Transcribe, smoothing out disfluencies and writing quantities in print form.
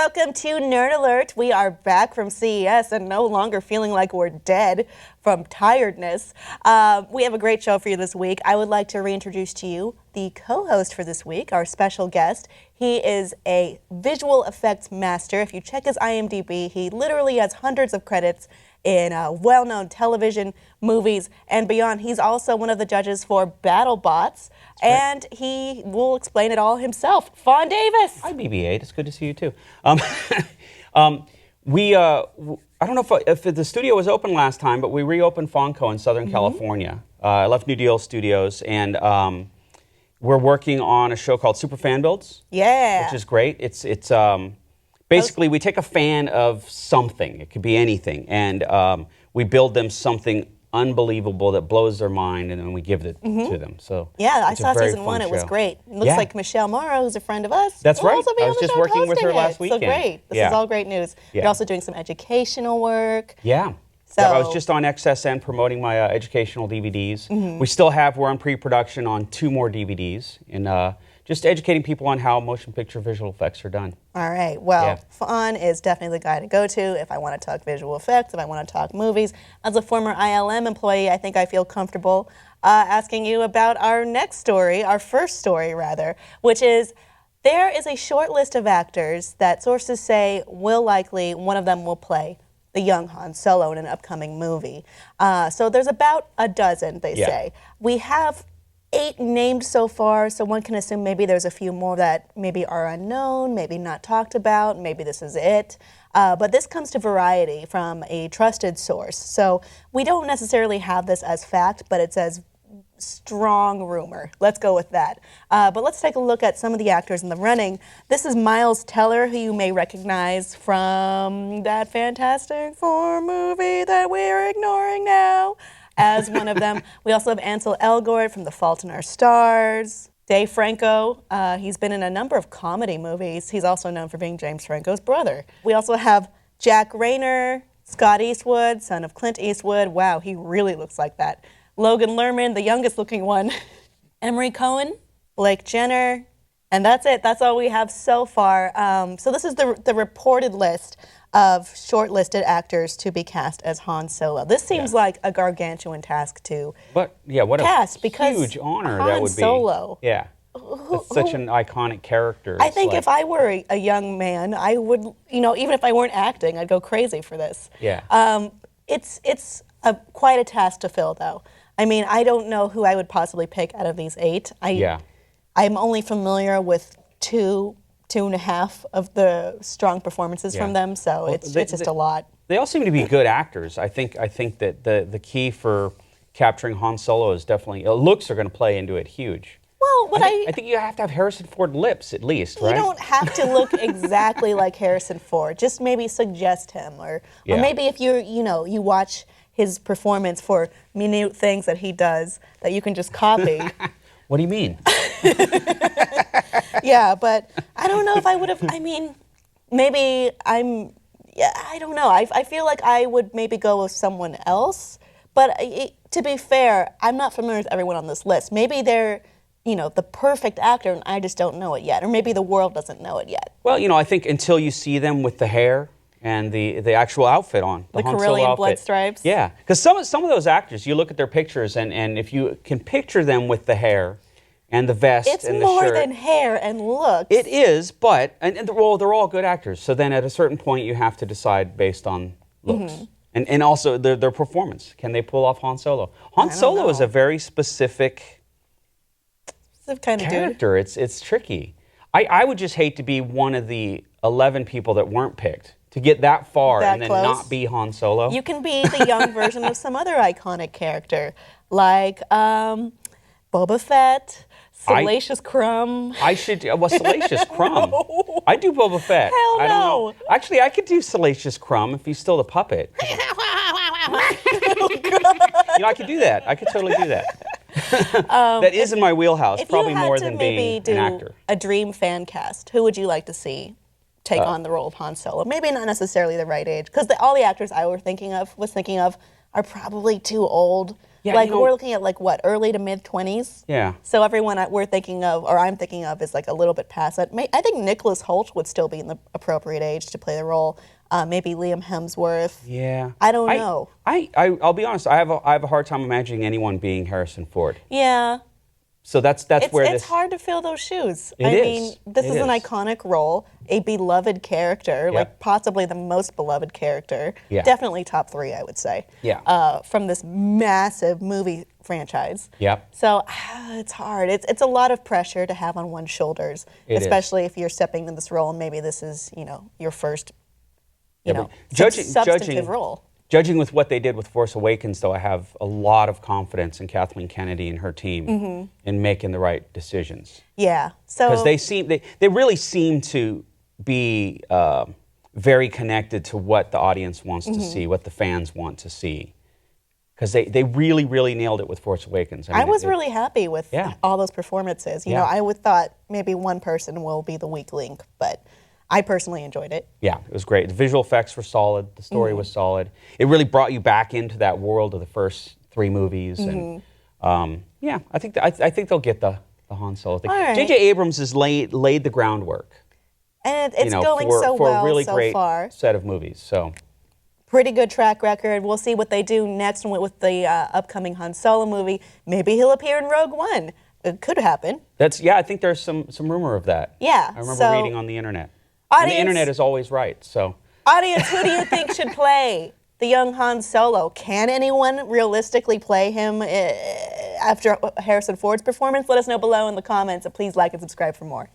welcome to Nerd Alert. We are back from CES and no longer feeling like we're dead from tiredness. We have a great show for you this week. I would like to reintroduce to you the co-host for this week, our special guest. He is a visual effects master. If you check his IMDb, he literally has hundreds of credits in well-known television, movies, and beyond. He's also one of the judges for Battlebots, and he will explain it all himself. Fon Davis. Hi, BB-8. It's good to see you, too. I don't know if the studio was open last time, but we reopened Fonco in Southern California. I left New Deal Studios, and we're working on a show called Super Fan Builds. Yeah. Which is great. It's basically, we take a fan of something. It could be anything. And we build them something unbelievable that blows their mind, and then we give it to them. So yeah, I saw season one. It was great. It looks like Michelle Morrow, who's a friend of us. That's right. Also be I was just working with her last weekend. So great. This is all great news. You're also doing some educational work. Yeah. So I was just on XSN promoting my educational DVDs. We're on pre-production on 2 more DVDs, and just educating people on how motion picture visual effects are done. All right. Well, Fon is definitely the guy to go to if I want to talk visual effects, if I want to talk movies. As a former ILM employee, I think I feel comfortable asking you about our next story, our first story rather, which is there is a short list of actors that sources say will likely, one of them will play the young Han Solo in an upcoming movie. So there's about a dozen, they say. We have 8 named so far, so one can assume maybe there's a few more that maybe are unknown, maybe not talked about, maybe this is it. But this comes to Variety from a trusted source. So we don't necessarily have this as fact, but it says strong rumor. Let's go with that. But let's take a look at some of the actors in the running. This is Miles Teller, who you may recognize from that Fantastic Four movie that we're ignoring now, as one of them. We also have Ansel Elgort from The Fault in Our Stars. Dave Franco, he's been in a number of comedy movies. He's also known for being James Franco's brother. We also have Jack Rayner, Scott Eastwood, son of Clint Eastwood. Wow, he really looks like that. Logan Lerman, the youngest looking one. Emery Cohen, Blake Jenner, and that's it. That's all we have so far. So this is the reported list of shortlisted actors to be cast as Han Solo. This seems like a gargantuan task to cast, because huge honor Han that would be. Solo. Yeah, that's such an iconic character. I think if I were a young man, I would, even if I weren't acting, I'd go crazy for this. Yeah. It's quite a task to fill, though. I mean, I don't know who I would possibly pick out of these 8. I'm only familiar with 2.5 of the strong performances from them, so it's just a lot. They all seem to be good actors. I think that the key for capturing Han Solo is definitely looks are going to play into it huge. Well, I think you have to have Harrison Ford lips at least, right? You don't have to look exactly like Harrison Ford. Just maybe suggest him, or maybe if you watch his performance for minute things that he does that you can just copy. What do you mean? Yeah, but I don't know if I would have, maybe I don't know. I feel like I would maybe go with someone else, but to be fair, I'm not familiar with everyone on this list. Maybe they're, the perfect actor and I just don't know it yet, or maybe the world doesn't know it yet. Well, I think until you see them with the hair and the actual outfit on. The Carillion blood stripes? Yeah, because some of those actors, you look at their pictures, and if you can picture them with the hair and the vest and the shirt. It's more than hair and looks. It is, but, and they're all good actors, so then at a certain point you have to decide based on looks. And also their performance. Can they pull off Han Solo? Han Solo is a very specific kind of character. It's tricky. I would just hate to be one of the 11 people that weren't picked. To get that far and then not be Han Solo. You can be the young version of some other iconic character, like Boba Fett, Salacious Crumb. Salacious Crumb? No. I'd do Boba Fett. Hell no. I don't know. Actually, I could do Salacious Crumb if he's still the puppet. I could do that. I could totally do that. That is in my wheelhouse, probably more than being an actor. A dream fan cast, who would you like to see take on the role of Han Solo? Maybe not necessarily the right age, because all the actors I was thinking of are probably too old. Yeah, like you know- we're looking at like what, early to mid 20s. Yeah. So everyone we're thinking of, or I'm thinking of, is like a little bit past that. I think Nicholas Hoult would still be in the appropriate age to play the role. Maybe Liam Hemsworth. Yeah. I don't know. I'll be honest. I have a hard time imagining anyone being Harrison Ford. Yeah. So that's where It's this. hard to fill those shoes. It I is. mean, this It is an is. iconic role, a beloved character, Yep. like possibly the most beloved character. Yeah. Definitely top 3, I would say. Yeah. From this massive movie franchise. Yep. So it's hard. It's a lot of pressure to have on one's shoulders, It is. especially if you're stepping into this role and maybe this is, your first, but substantive role. Judging with what they did with Force Awakens, though, I have a lot of confidence in Kathleen Kennedy and her team in making the right decisions. Yeah. So Because they really seem to be very connected to what the audience wants to see, what the fans want to see. Because they really, really nailed it with Force Awakens. I was really happy with all those performances. You know, I would thought maybe one person will be the weak link, but I personally enjoyed it. Yeah, it was great. The visual effects were solid. The story was solid. It really brought you back into that world of the first 3 movies. And yeah, I think they'll get the Han Solo thing. All right. J.J. Abrams has laid the groundwork. And it's going for, so for well a really so great far. set of movies. So Pretty good track record. We'll see what they do next with the upcoming Han Solo movie. Maybe he'll appear in Rogue One. It could happen. I think there's some rumor of that. Yeah. I remember reading on the internet. And Audience, the internet is always right. So audience, who do you think should play the young Han Solo? Can anyone realistically play him after Harrison Ford's performance? Let us know below in the comments, and please like and subscribe for more.